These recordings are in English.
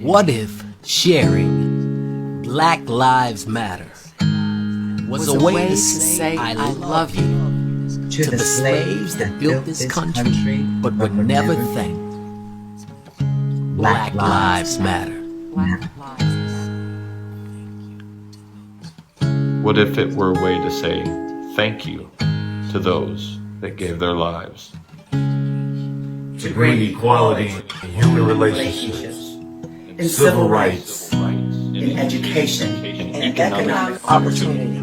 What if sharing Black Lives Matter was a way to say I love you to the slaves that built this country but would never think Black Lives Matter? What if it were a way to say thank you to those that gave their lives? To bring equality in human relationships, in civil rights, in education, and economic opportunity.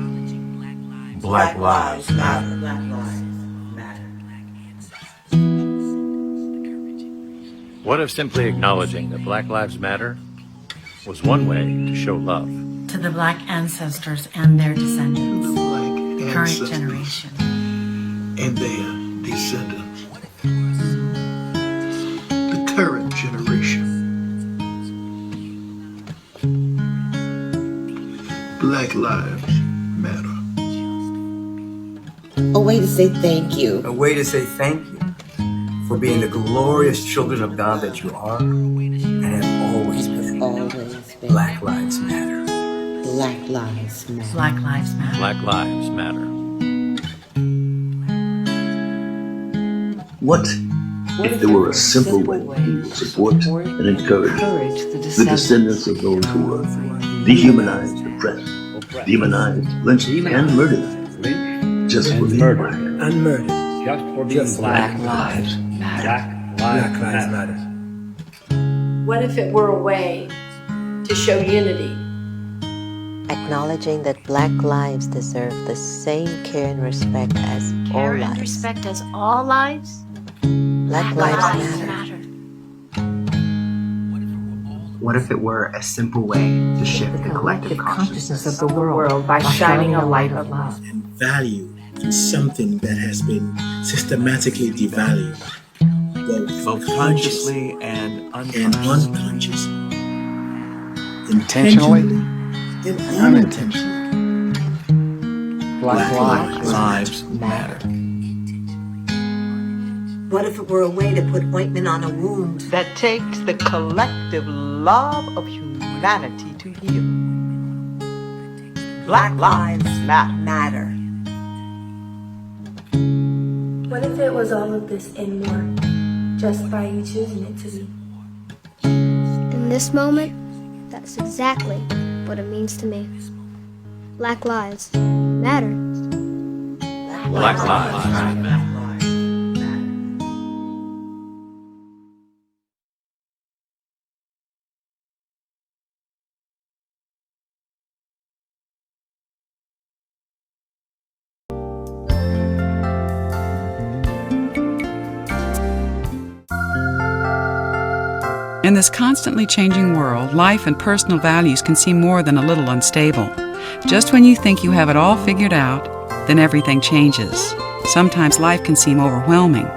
Black Lives Matter. Black Lives Matter. What if simply acknowledging that Black Lives Matter was one way to show love? To the Black ancestors and their descendants, the current generation, and their descendants, the current generation. Black Lives Matter. A way to say thank you. A way to say thank you for being the glorious children of God that you are and have always been. Black Lives Matter. Black Lives Matter. Black Lives Matter. Black Lives Matter. What if there were a simple way to support and encourage the descendants of those who were dehumanized, oppressed, demonized, lynched, and murdered just for being black? And murdered. Just for being Black Lives Matter. Black Lives Matter. What if it were a way to show unity? Acknowledging that Black lives deserve the same care and respect as all lives. Care and respect as all lives? Black lives matter. What if it were a simple way to shift the collective consciousness of the world by shining a light of love. And value in something that has been systematically devalued, both consciously and unconsciously, Intentionally and unintentionally. Black Lives Matter. What if it were a way to put ointment on a wound? That takes the collective love of humanity to heal. Black Lives Matter. What if it was all of this and more, just by you choosing it to be? In this moment, that's exactly what it means to me. Black lives matter. Black Lives Matter. In this constantly changing world, life and personal values can seem more than a little unstable. Just when you think you have it all figured out, then everything changes. Sometimes life can seem overwhelming.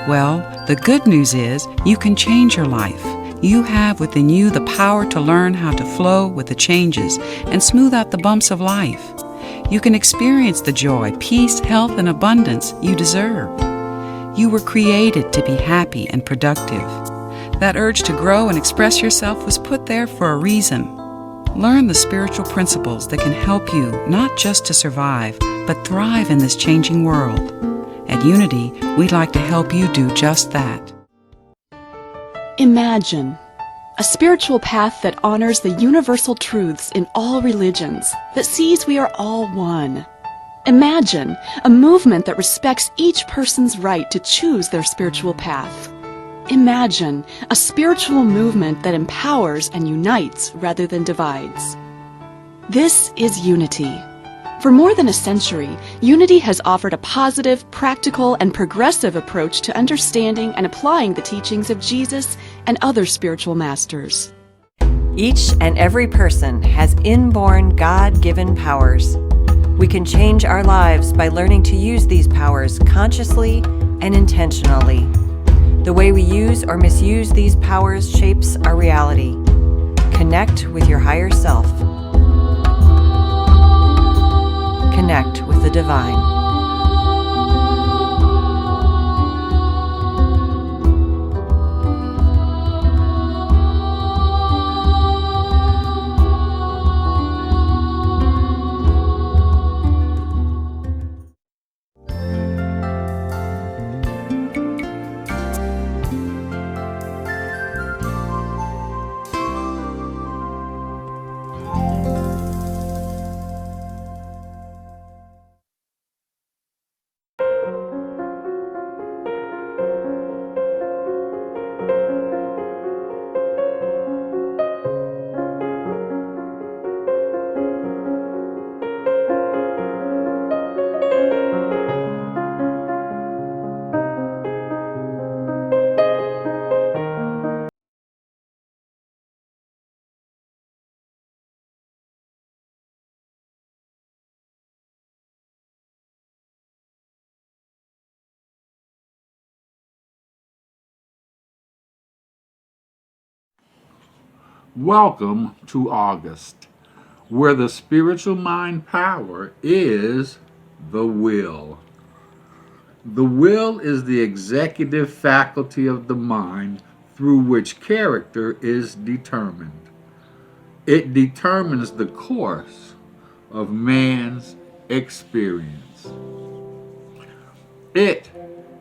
Well, the good news is you can change your life. You have within you the power to learn how to flow with the changes and smooth out the bumps of life. You can experience the joy, peace, health, and abundance you deserve. You were created to be happy and productive. That urge to grow and express yourself was put there for a reason. Learn the spiritual principles that can help you not just to survive, but thrive in this changing world. At Unity, we'd like to help you do just that. Imagine a spiritual path that honors the universal truths in all religions, that sees we are all one. Imagine a movement that respects each person's right to choose their spiritual path. Imagine a spiritual movement that empowers and unites rather than divides. This is Unity. For more than a century, Unity has offered a positive, practical, and progressive approach to understanding and applying the teachings of Jesus and other spiritual masters. Each and every person has inborn God-given powers. We can change our lives by learning to use these powers consciously and intentionally. The way we use or misuse these powers shapes our reality. Connect with your higher self. Connect with the divine. Welcome to August, where the spiritual mind power is the will. The will is the executive faculty of the mind through which character is determined. It determines the course of man's experience. It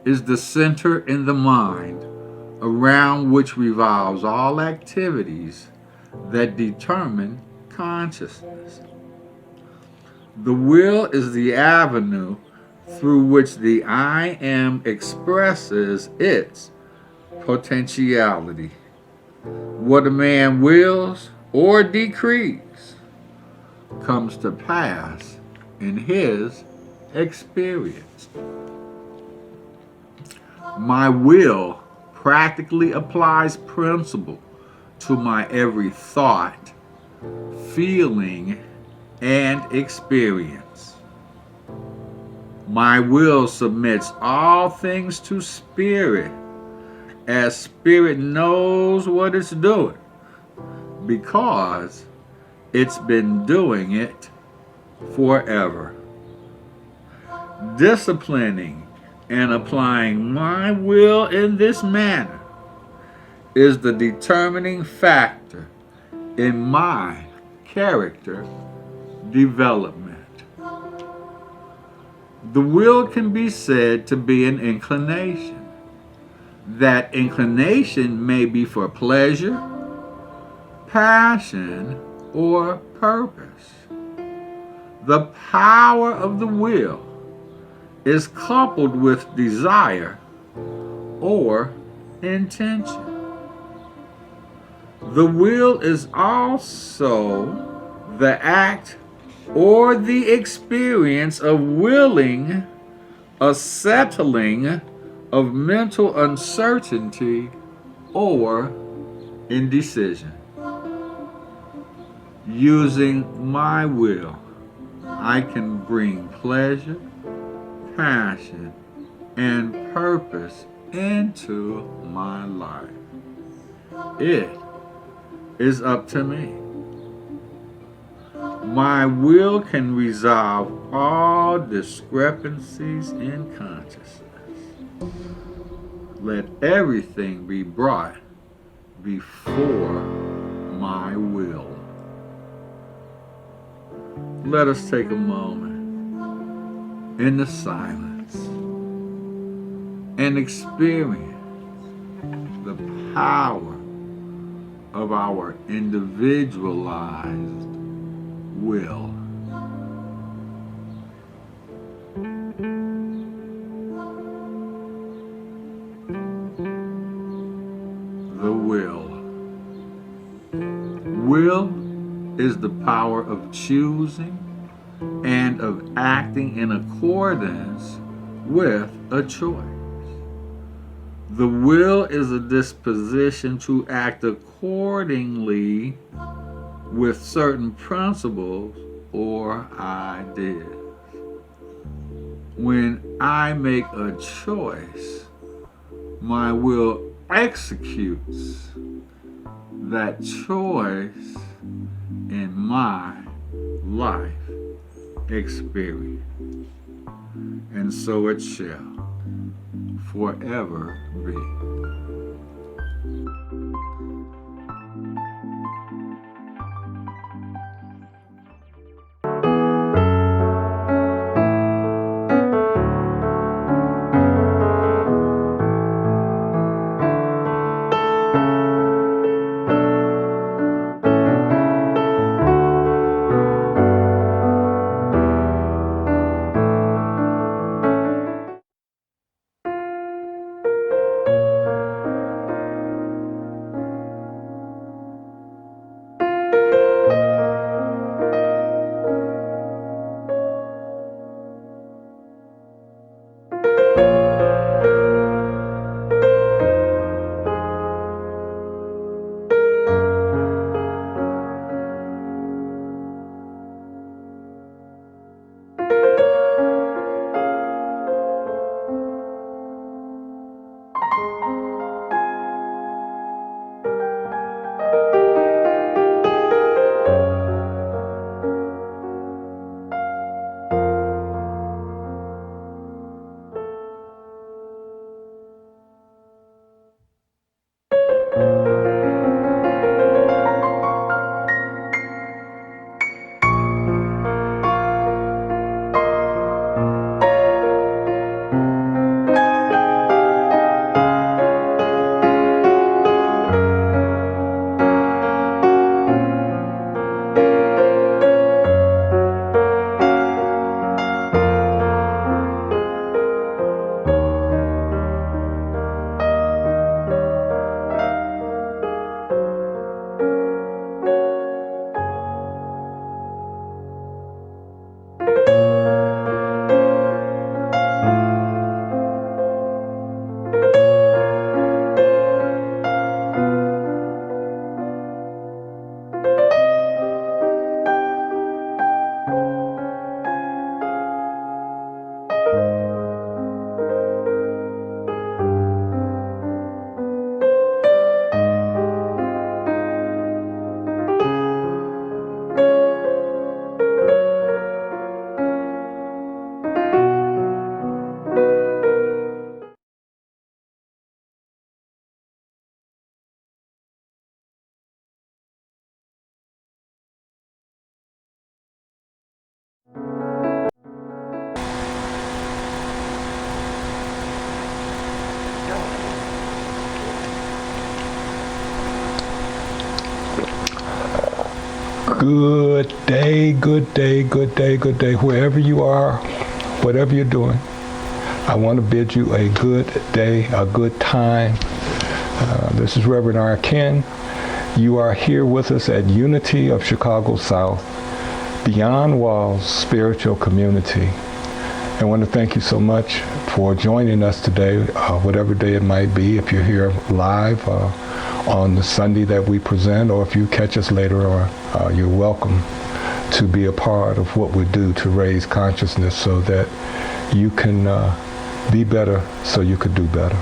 is the center in the mind around which revolves all activities that determine consciousness. The will is the avenue through which the I am expresses its potentiality. What a man wills or decrees comes to pass in his experience. My will practically applies principle to my every thought, feeling, and experience. My will submits all things to spirit, as spirit knows what it's doing, because it's been doing it forever. Disciplining and applying my will in this manner is the determining factor in my character development. The will can be said to be an inclination. That inclination may be for pleasure, passion, or purpose. The power of the will is coupled with desire or intention. The will is also the act or the experience of willing a settling of mental uncertainty or indecision. Using my will, I can bring pleasure, passion, and purpose into my life. It is up to me. My will can resolve all discrepancies in consciousness. Let everything be brought before my will. Let us take a moment in the silence and experience the power of our individualized will. The will. Will is the power of choosing and of acting in accordance with a choice. The will is a disposition to act accordingly with certain principles or ideas. When I make a choice, my will executes that choice in my life experience. And so it shall forever be. Good day, good day, good day, good day. Wherever you are, whatever you're doing, I want to bid you a good day, a good time. This is Reverend R. Ken. You are here with us at Unity of Chicago South, Beyond Walls Spiritual Community. I want to thank you so much for joining us today, whatever day it might be, if you're here live on the Sunday that we present, or if you catch us later, or you're welcome to be a part of what we do to raise consciousness so that you can be better, so you could do better.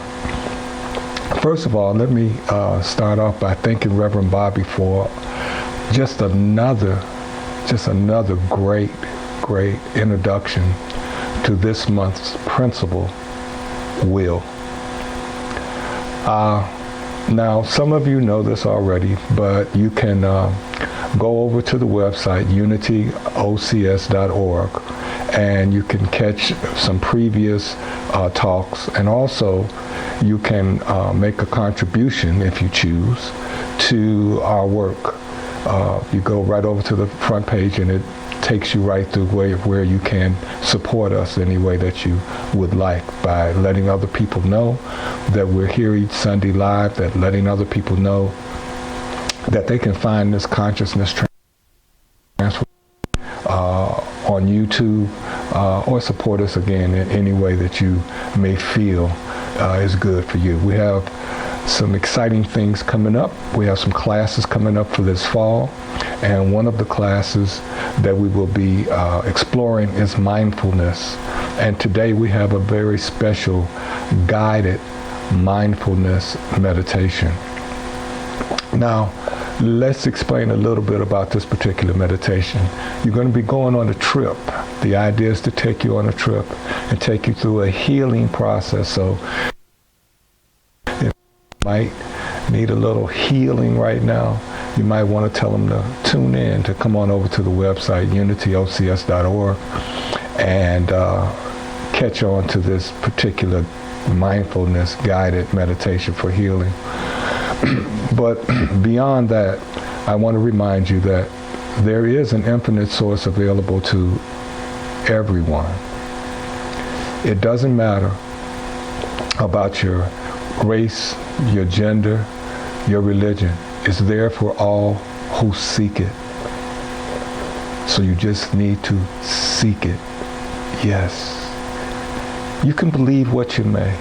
First of all, let me start off by thanking Reverend Bobby for just another great introduction to this month's principle, will. Now, some of you know this already, but you can go over to the website, unityocs.org, and you can catch some previous talks, and also you can make a contribution, if you choose, to our work. You go right over to the front page, and it takes you right through where you can support us any way that you would like, by letting other people know that we're here each Sunday live, that letting other people know that they can find this consciousness transfer on YouTube, or support us again in any way that you may feel is good for you. We have some exciting things coming up. We have some classes coming up for this fall, and one of the classes that we will be exploring is mindfulness. And today we have a very special guided mindfulness meditation. Now, let's explain a little bit about this particular meditation. You're going to be going on a trip. The idea is to take you on a trip and take you through a healing process. So might need a little healing right now, you might want to tell them to tune in, to come on over to the website, unityocs.org, and catch on to this particular mindfulness guided meditation for healing. But beyond that, I want to remind you that there is an infinite source available to everyone. It doesn't matter about your race, your gender, your religion. It's there for all who seek it. So you just need to seek it. Yes. You can believe what you may.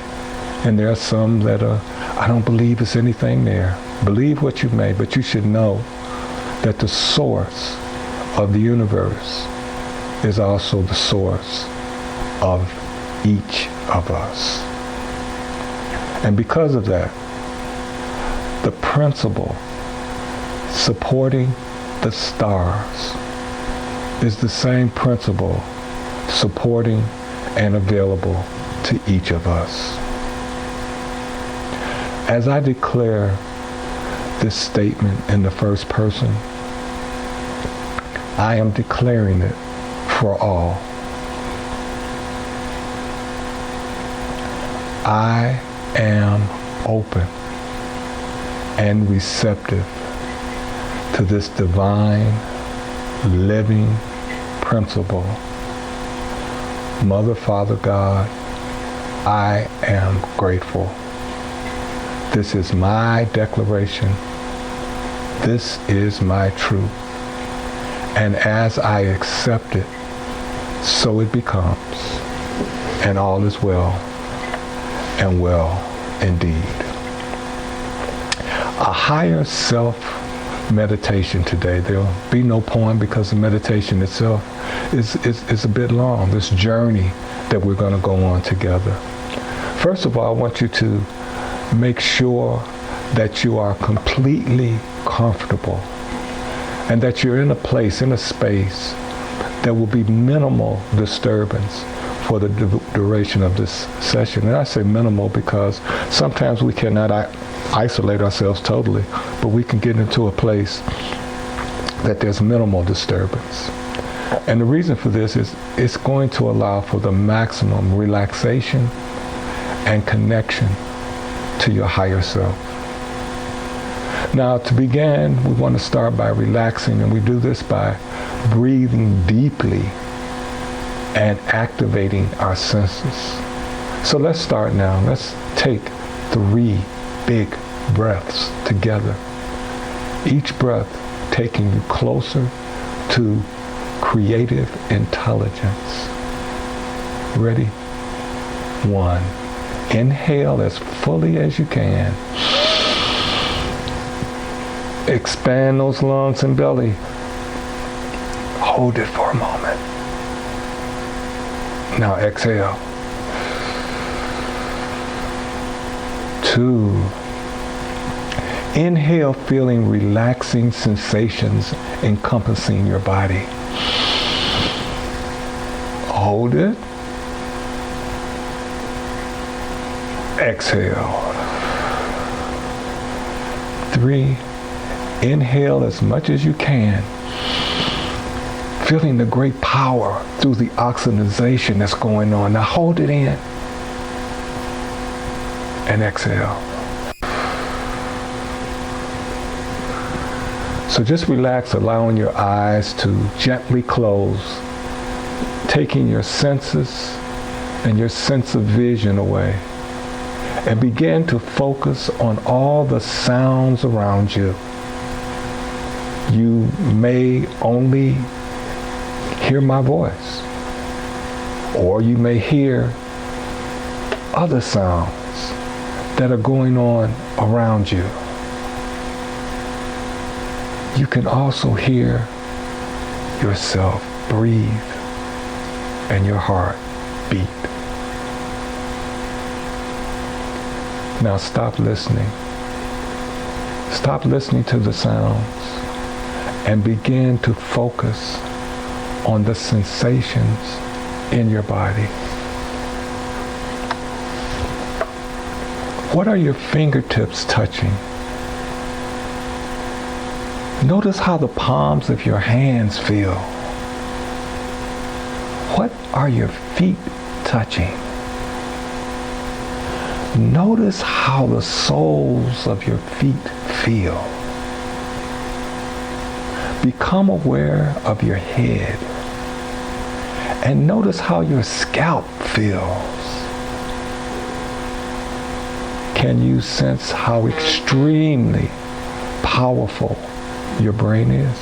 And there are some that I don't believe it's anything there. Believe what you may, but you should know that the source of the universe is also the source of each of us. And because of that, the principle supporting the stars is the same principle supporting and available to each of us. As I declare this statement in the first person, I am declaring it for all. I am open and receptive to this divine, living principle. Mother, Father, God, I am grateful. This is my declaration. This is my truth. And as I accept it, so it becomes, and all is well, and well indeed. A higher self meditation today. There'll be no poem because the meditation itself is a bit long, this journey that we're going to go on together. First of all, I want you to make sure that you are completely comfortable and that you're in a place, in a space that will be minimal disturbance for the duration of this session. And I say minimal because sometimes we cannot isolate ourselves totally, but we can get into a place that there's minimal disturbance. And the reason for this is it's going to allow for the maximum relaxation and connection to your higher self. Now, to begin, we want to start by relaxing, and we do this by breathing deeply and activating our senses. So let's start now. Let's take 3 big breaths together. Each breath taking you closer to creative intelligence. Ready? 1. Inhale as fully as you can. Expand those lungs and belly. Hold it for a moment. Now exhale. 2. Inhale, feeling relaxing sensations encompassing your body. Hold it. Exhale. 3. Inhale as much as you can, feeling the great power through the oxygenation that's going on. Now hold it in and exhale. So just relax, allowing your eyes to gently close, taking your senses and your sense of vision away, and begin to focus on all the sounds around you. You may only hear my voice, or you may hear other sounds that are going on around you. You can also hear yourself breathe and your heart beat. Now stop listening. Stop listening to the sounds and begin to focus on the sensations in your body. What are your fingertips touching? Notice how the palms of your hands feel. What are your feet touching? Notice how the soles of your feet feel. Become aware of your head and notice how your scalp feels. Can you sense how extremely powerful your brain is?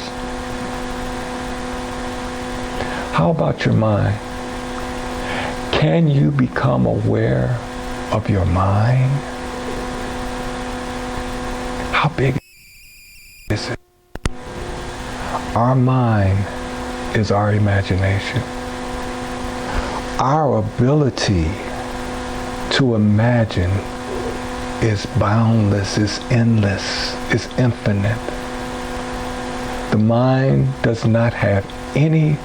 How about your mind? Can you become aware of your mind? How big is it? Our mind is our imagination. Our ability to imagine is boundless, is endless, is infinite. The mind does not have any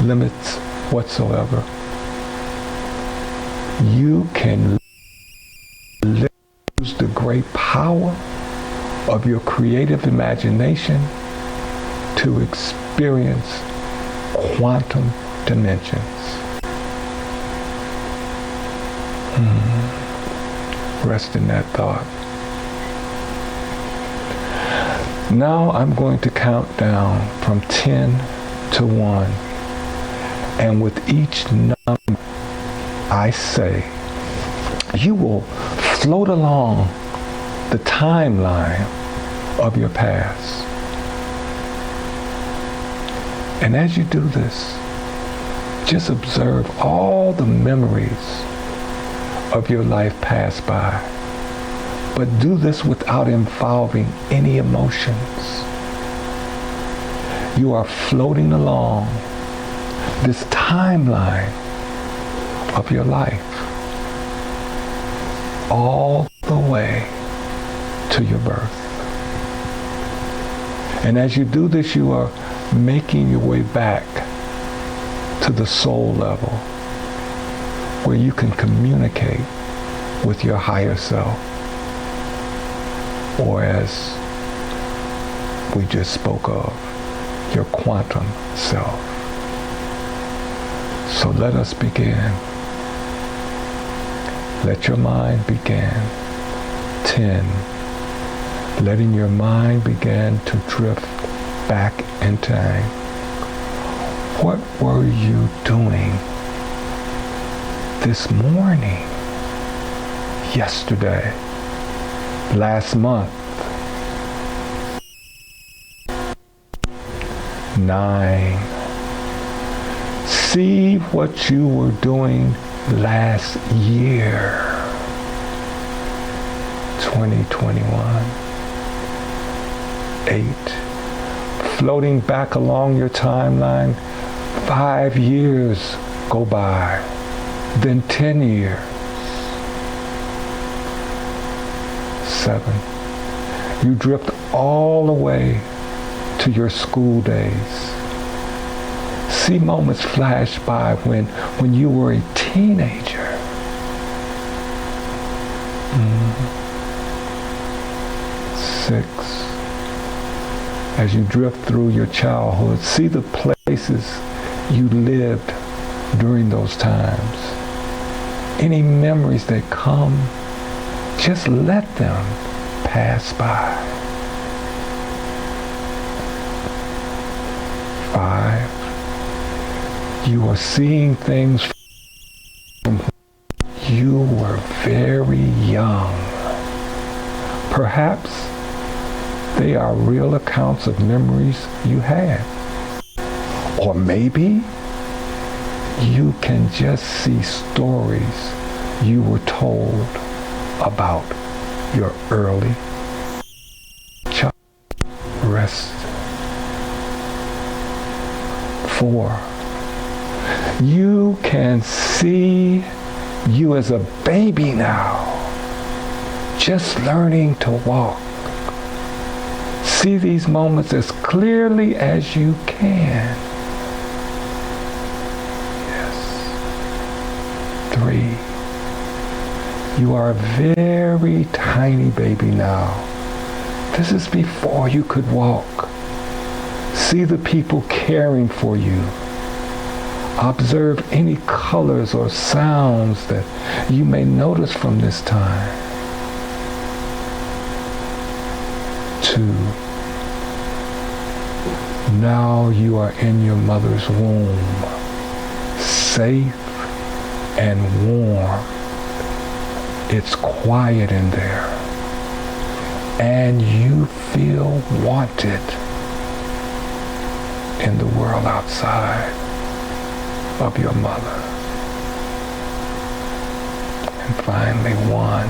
limits whatsoever. You can use the great power of your creative imagination to experience quantum dimensions. Rest in that thought. Now I'm going to count down from 10 to 1. And with each number I say, you will float along the timeline of your past. And as you do this, just observe all the memories of your life pass by. But do this without involving any emotions. You are floating along this timeline of your life all the way to your birth. And as you do this, you are making your way back to the soul level, where you can communicate with your higher self, or as we just spoke of, your quantum self. So let us begin. Let your mind begin. 10, letting your mind begin to drift back in time. What were you doing this morning, yesterday, last month? 9. See what you were doing last year, 2021. 8. Floating back along your timeline, 5 years go by, then 10 years. 7. You drift all the way to your school days. See moments flash by when you were a teenager. 6. As you drift through your childhood, see the places you lived during those times. Any memories that come, just let them pass by. 5. You are seeing things from when you were very young. Perhaps they are real accounts of memories you had. Or maybe you can just see stories you were told about your early child. Rest. 4. You can see you as a baby now, just learning to walk. See these moments as clearly as you can. Yes. 3. You are a very tiny baby now. This is before you could walk. See the people caring for you. Observe any colors or sounds that you may notice from this time. 2. Now you are in your mother's womb, safe and warm. It's quiet in there, and you feel wanted in the world outside of your mother. And finally, 1.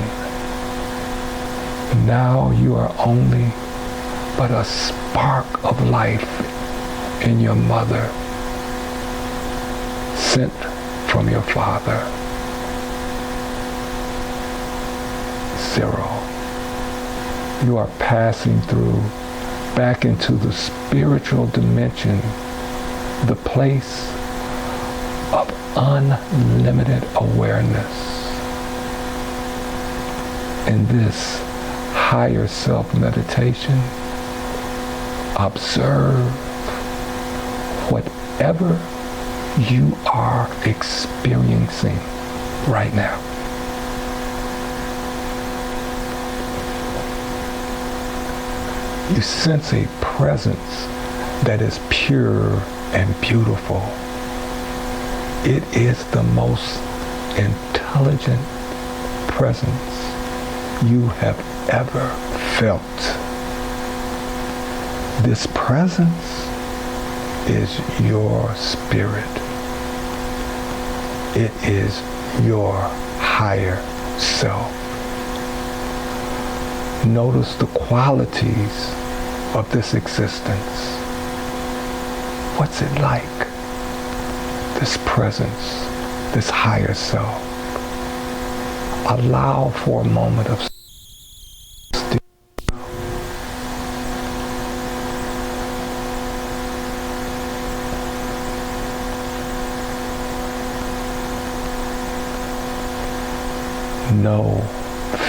Now you are only but a spark of life in your mother, sent from your father. 0. You are passing through back into the spiritual dimension, the place of unlimited awareness. In this higher self meditation, observe whatever you are experiencing right now. You sense a presence that is pure and beautiful. It is the most intelligent presence you have ever felt. This presence is your spirit. It is your higher self. Notice the qualities of this existence. What's it like? This presence, this higher self. Allow for a moment of stillness. Know,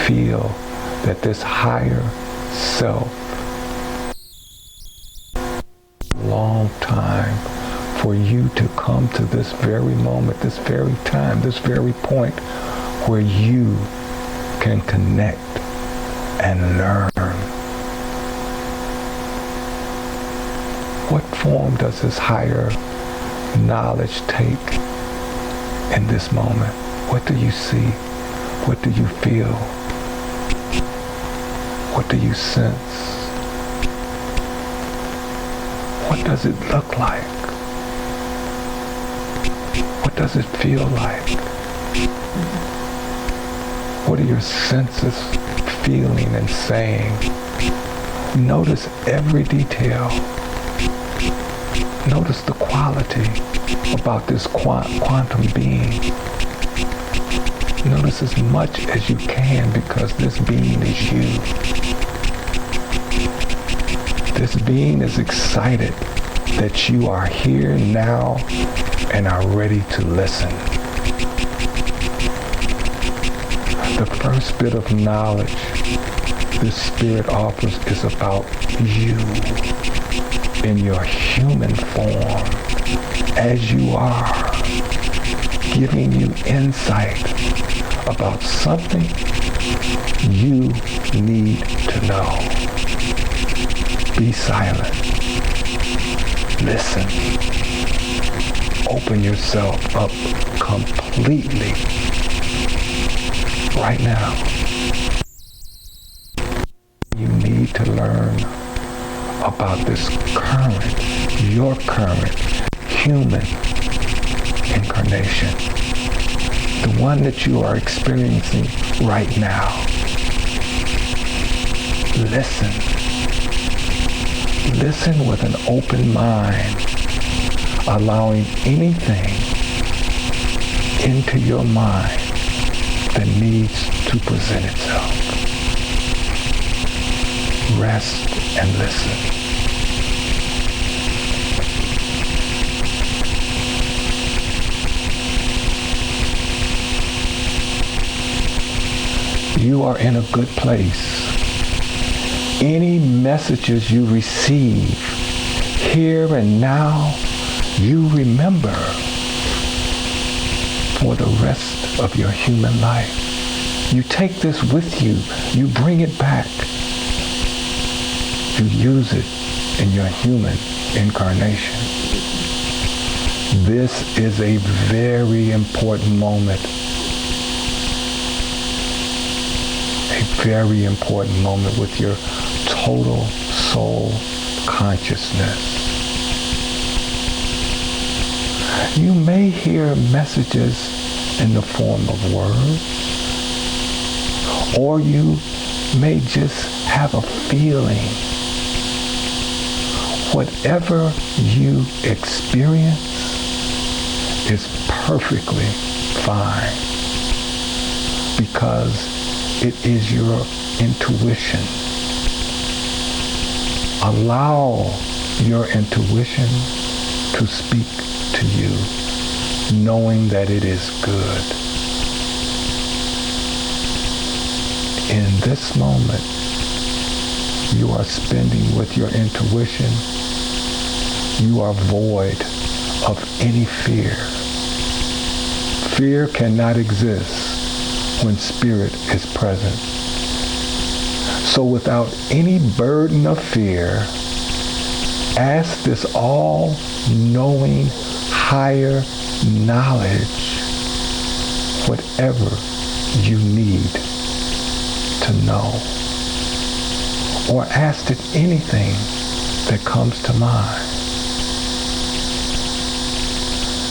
feel that this higher self, long time for you to come to this very moment, this very time, this very point where you can connect and learn form does this higher knowledge take in this moment? What do you see? What do you feel? What do you sense? What does it look like? What does it feel like? What are your senses feeling and saying? Notice every detail. Notice the quality about this quantum being. Notice as much as you can, because this being is you. This being is excited that you are here now and are ready to listen. The first bit of knowledge this spirit offers is about you in your human form, as you are, giving you insight about something you need to know. Be silent. Listen. Open yourself up completely right now. You need to learn about this your current human incarnation. The one that you are experiencing right now. Listen. Listen with an open mind, allowing anything into your mind that needs to present itself. Rest and listen. You are in a good place. Any messages you receive here and now, you remember for the rest of your human life. You take this with you. You bring it back. You use it in your human incarnation. This is a very important moment. A very important moment with your total soul consciousness. You may hear messages in the form of words, or you may just have a feeling. Whatever you experience is perfectly fine, because it is your intuition. Allow your intuition to speak to you, knowing that it is good. In this moment, you are spending with your intuition. You are void of any fear. Fear cannot exist when spirit is present. So without any burden of fear, ask this all-knowing higher knowledge whatever you need to know. Or ask it anything that comes to mind.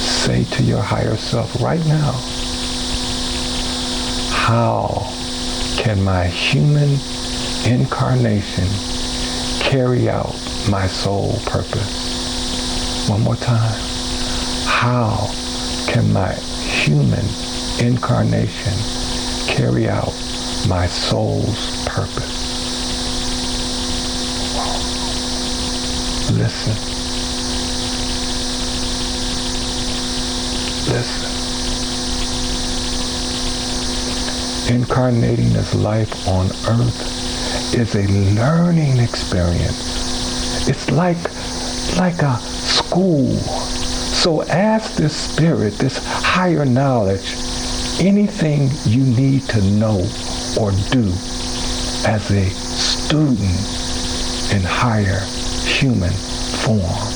Say to your higher self right now, how can my human incarnation carry out my soul purpose? One more time. How can my human incarnation carry out my soul's purpose? Listen. Listen. Incarnating as life on earth is a learning experience. It's like a school. So ask this spirit, this higher knowledge, anything you need to know or do as a student in higher human form.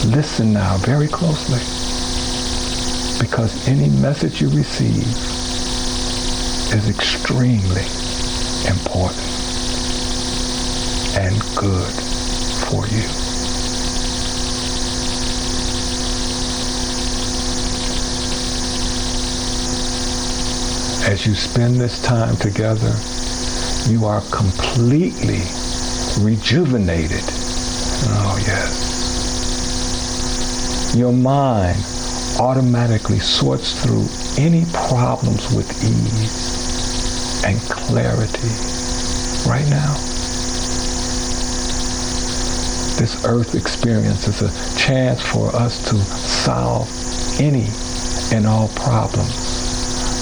Listen now very closely, because any message you receive is extremely important and good for you. As you spend this time together, you are completely rejuvenated. Oh, yes. Your mind automatically sorts through any problems with ease and clarity right now. This earth experience is a chance for us to solve any and all problems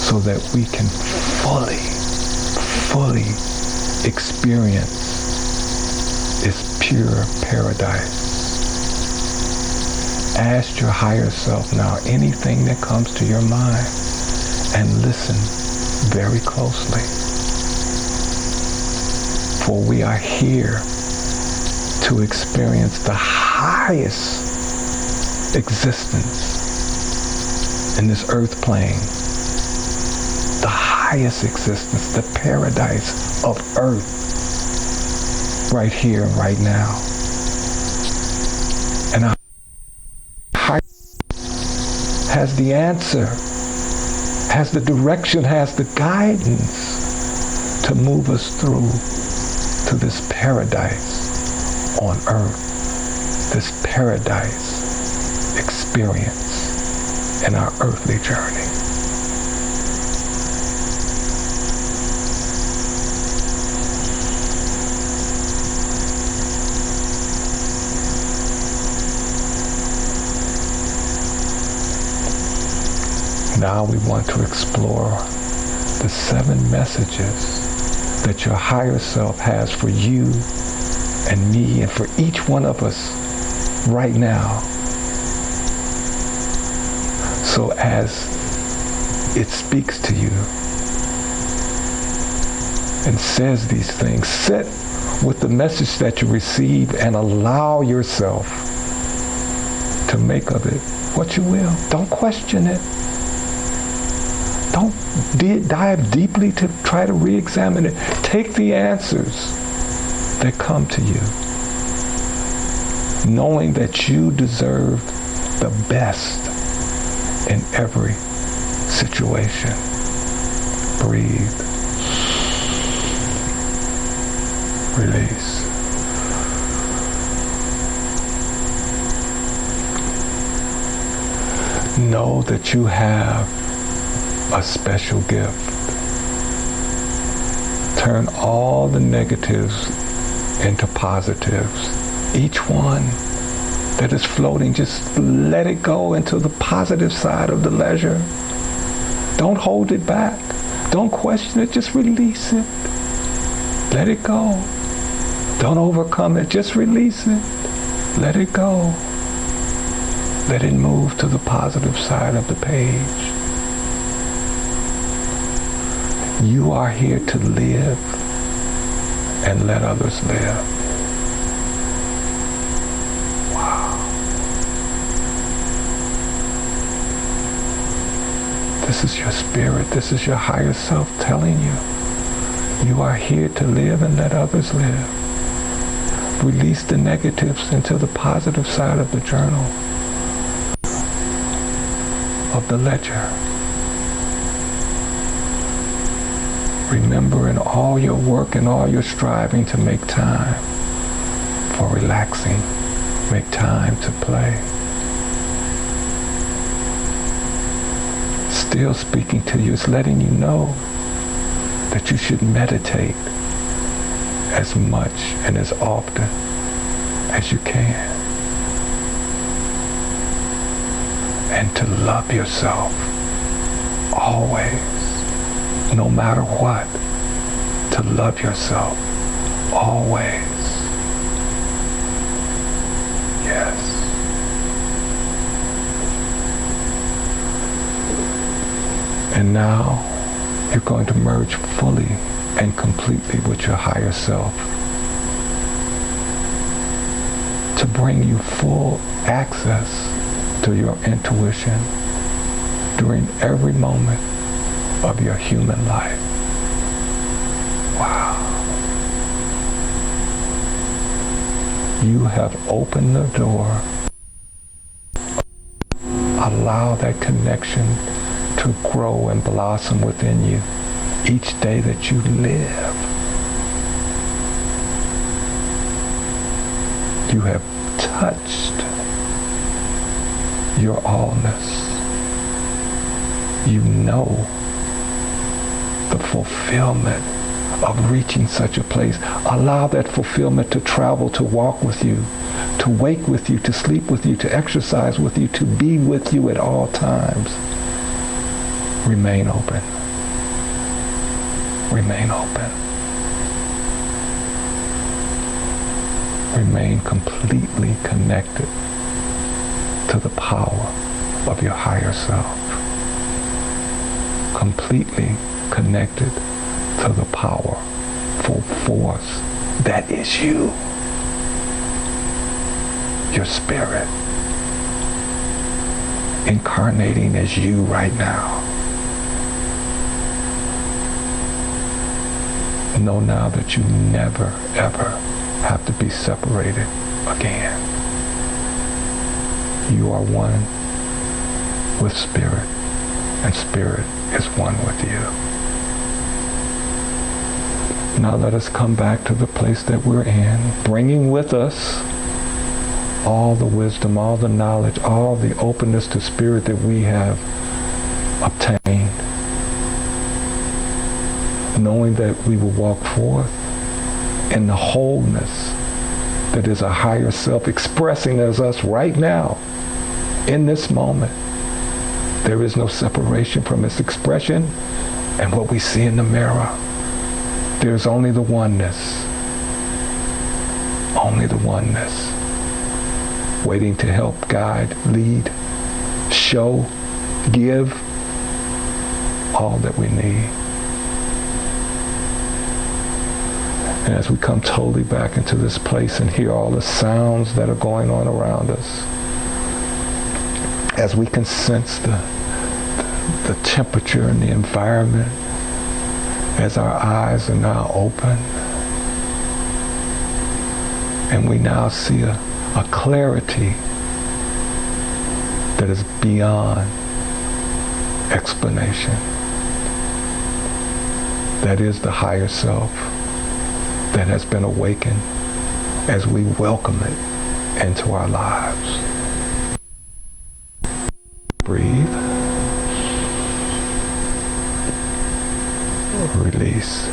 so that we can fully experience its pure paradise. Ask your higher self now anything that comes to your mind and listen very closely. For we are here to experience the highest existence in this earth plane. The highest existence, the paradise of earth, right here and right now. And our higher has the answer, has the direction, has the guidance to move us through to this paradise on earth, this paradise experience in our earthly journey. Now we want to explore the 7 messages that your higher self has for you and me and for each one of us right now. So as it speaks to you and says these things, sit with the message that you receive and allow yourself to make of it what you will. Don't question it. Don't dive deeply to try to re-examine it. Take the answers that come to you, knowing that you deserve the best in every situation. Breathe. Release. Know that you have a special gift. Turn all the negatives into positives. Each one that is floating, just let it go into the positive side of the ledger. Don't hold it back. Don't question it, just release it. Let it go. Don't overcome it, just release it. Let it go. Let it move to the positive side of the page. You are here to live and let others live. Wow. This is your spirit. This is your higher self telling you. You are here to live and let others live. Release the negatives into the positive side of the journal, of the ledger. Remember in all your work and all your striving to make time for relaxing, make time to play. Still speaking to you, it's letting you know that you should meditate as much and as often as you can. And to love yourself always. No matter what, to love yourself always. Yes. And now you're going to merge fully and completely with your higher self to bring you full access to your intuition during every moment of your human life. Wow. You have opened the door. Allow that connection to grow and blossom within you each day that you live. You have touched your allness. You know the fulfillment of reaching such a place. Allow that fulfillment to travel, to walk with you, to wake with you, to sleep with you, to exercise with you, to be with you at all times. Remain open. Remain open. Remain completely connected to the power of your higher self. Completely connected to the powerful force that is you. Your spirit. Incarnating as you right now. Know now that you never, ever have to be separated again. You are one with spirit, and spirit is one with you. Now let us come back to the place that we're in, bringing with us all the wisdom, all the knowledge, all the openness to spirit that we have obtained. Knowing that we will walk forth in the wholeness that is a higher self expressing as us right now, in this moment. There is no separation from its expression and what we see in the mirror. There's only the oneness. Only the oneness. Waiting to help, guide, lead, show, give all that we need. And as we come totally back into this place and hear all the sounds that are going on around us, as we can sense the temperature and the environment, as our eyes are now open, and we now see a clarity that is beyond explanation. That is the higher self that has been awakened as we welcome it into our lives. Breathe. Release.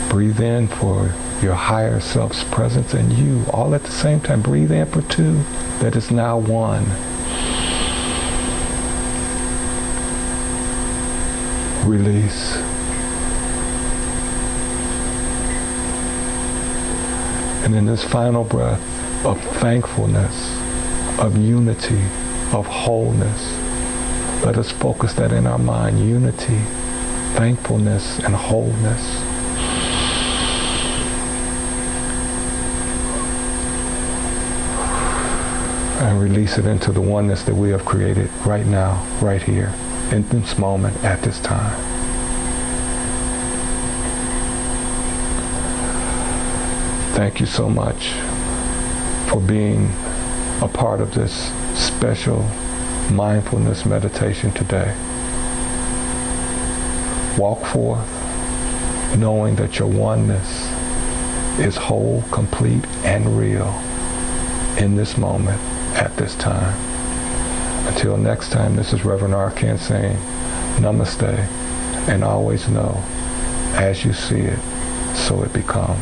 Breathe in for your higher self's presence and you all at the same time. Breathe in for two that is now one. Release. And in this final breath of thankfulness, of unity, of wholeness, let us focus that in our mind. Unity, thankfulness, and wholeness. And release it into the oneness that we have created right now, right here, in this moment, at this time. Thank you so much for being a part of this special mindfulness meditation today. Walk forth knowing that your oneness is whole, complete, and real in this moment, at this time. Until next time, this is Reverend Arkan saying namaste, and always know, as you see it, so it becomes.